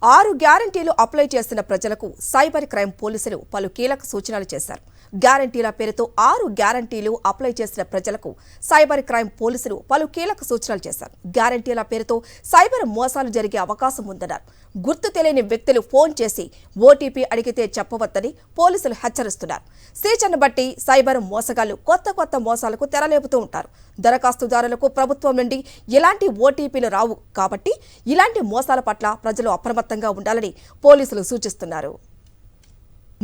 6 గ్యారంటీలు అప్లై చేసిన ప్రజలకు సైబర్ క్రైమ్ పోలీసులు పలు కీలక సూచనలు చేశారు. గ్యారంటీల పేరుతో 6 గ్యారంటీలు అప్లై చేసిన ప్రజలకు సైబర్ క్రైమ్ పోలీసులు పలు కీలక సూచనలు చేశారు. గ్యారంటీల పేరుతో సైబర్ మోసాలు జరిగే అవకాశం ఉందన్నారు. గుర్తు తెలియని వ్యక్తులు ఫోన్ చేసి ఓటీపీ అడిగితే చెప్పవద్దని పోలీసులు హెచ్చరిస్తున్నారు. సీజన్ బట్టి సైబర్ మోసగాళ్లు కొత్త మోసాలకు తెరలేపుతూ ఉంటారు. దరఖాస్తుదారులకు ప్రభుత్వం నుండి ఎలాంటి ఓటీపీలు రావు కాబట్టి ఇలాంటి మోసాల పట్ల ప్రజలు అప్రమత్తంగా ఉండాలని పోలీసులు సూచిస్తున్నారు.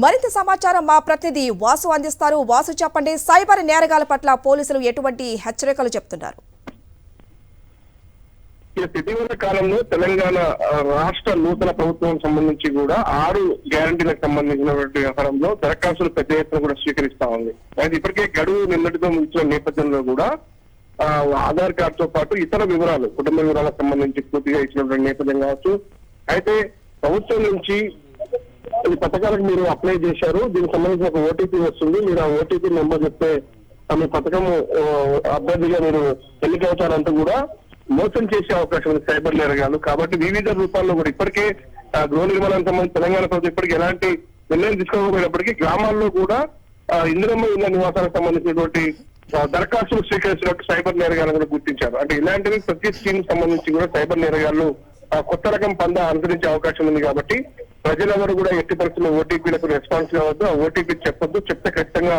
మరింత సమాచారం మా ప్రతినిధి వాసు అందిస్తారు. వాసు, చెప్పండి, సైబర్ నేరగాల పట్ల పోలీసులు ఎటువంటి హెచ్చరికలు చెప్తున్నారు? ఇటీవల కాలంలో తెలంగాణ రాష్ట్ర నూతన ప్రభుత్వం సంబంధించి కూడా 6 గ్యారంటీలకు సంబంధించినటువంటి వ్యవహారంలో దరఖాస్తులు పెద్ద ఎత్తున కూడా స్వీకరిస్తా ఉంది. అయితే ఇప్పటికే గడువు నిన్నటితో ముగిసిన నేపథ్యంలో కూడా ఆధార్ కార్డు తో పాటు ఇతర వివరాలు, కుటుంబ వివరాలకు సంబంధించి పూర్తిగా ఇచ్చినటువంటి నేపథ్యం కావచ్చు. అయితే ప్రభుత్వం నుంచి ఈ పథకాలకు మీరు అప్లై చేశారు, దీనికి సంబంధించిన ఒక ఓటీపీ వస్తుంది, మీరు ఆ ఓటీపీ నెంబర్ చెప్తే మీ పథకం అభ్యర్థిగా మీరు ఎన్నికవుతారంటూ కూడా మోసం చేసే అవకాశం ఉంది సైబర్ నేరగాలు. కాబట్టి వివిధ రూపాల్లో కూడా ఇప్పటికే గృహ నిర్మాణానికి సంబంధించి తెలంగాణ ప్రభుత్వం ఇప్పటికీ ఎలాంటి నిర్ణయం తీసుకోకపోయినప్పటికీ గ్రామాల్లో కూడా ఇందిరమ్మ ఇళ్ల నివాసాలకు సంబంధించినటువంటి దరఖాస్తులు స్వీకరించినట్టు సైబర్ నేరగాలను కూడా గుర్తించారు. అంటే ఇలాంటివి ప్రతి స్కీమ్ సంబంధించి కూడా సైబర్ నేరగాళ్లు కొత్త రకం పందా అనుసరించే అవకాశం ఉంది. కాబట్టి ప్రజలెవరు కూడా ఎట్టి పరిస్థితుల్లో ఓటీపీలకు రెస్పాన్స్ కావద్దు, ఆ ఓటీపీ చెప్పొద్దు. చెప్తే ఖచ్చితంగా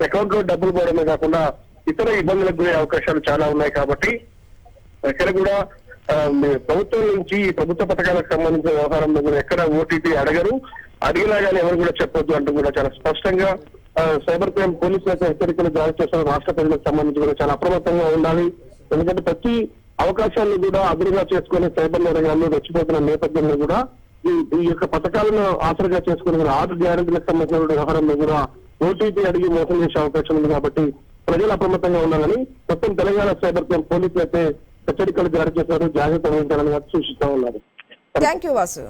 అకౌంట్ లో డబ్బులు పోవడమే కాకుండా ఇతర ఇబ్బందులకు గురే అవకాశాలు చాలా ఉన్నాయి. కాబట్టి ఎక్కడ కూడా ప్రభుత్వం నుంచి ఈ ప్రభుత్వ పథకాలకు సంబంధించిన వ్యవహారంలో కూడా ఎక్కడ ఓటీపీ అడగరు, అడిగినా కానీ ఎవరు కూడా చెప్పొద్దు అంటూ కూడా చాలా స్పష్టంగా సైబర్ క్రైమ్ పోలీసులకు హెచ్చరికలు జారీ చేసిన రాష్ట్ర ప్రజలకు సంబంధించి కూడా చాలా అప్రమత్తంగా ఉండాలి. ఎందుకంటే ప్రతి అవకాశాలను కూడా అదురుగా చేసుకుని సైబర్ నేరగాళ్లు రెచ్చిపోతున్న నేపథ్యంలో కూడా ఈ యొక్క పథకాలను ఆసరగా చేసుకుని 6 గ్యారెంటీలకు సంబంధించిన వ్యవహారంలో కూడా ఓటీపీ అడిగి మోసం చేసే అవకాశం ఉంది. కాబట్టి ప్రజలు అప్రమత్తంగా ఉండాలని మొత్తం తెలంగాణ సైబర్ క్రైమ్ పోలీసులు అయితే హెచ్చరికలు జారీ చేశారు, జాగ్రత్త వహించాలని సూచిస్తా ఉన్నారు. థాంక్యూ వాసు.